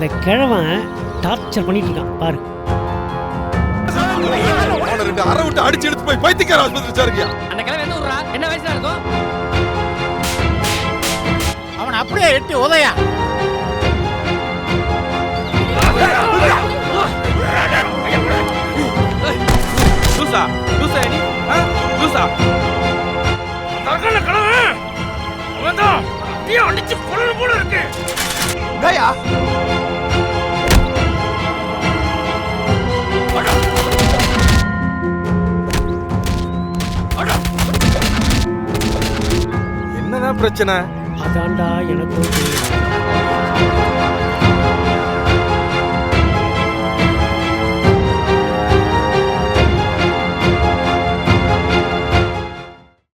அந்த கிழவன் டார்ச்சர் பண்ணிட்டு இருக்கான் பாரு. அரை விட்டு அடிச்சு எடுத்து போய் பைத்தியக்கார ஆஸ்பத்திரி வச்சாருக்கியா? அந்த கிழவன் என்ன ஊரா? என்ன வயசுல இருக்கும்? அவன் அப்படியே எட்டி உதயா. லூசா லூசா நீ லூசா தரகல கிழவன் அவன்தான் நீ அடிச்சு கொல்ல போல இருக்கு. டேயா என்னதான் பிரச்சனை? அதான்டா எனக்கும் தெரியும்.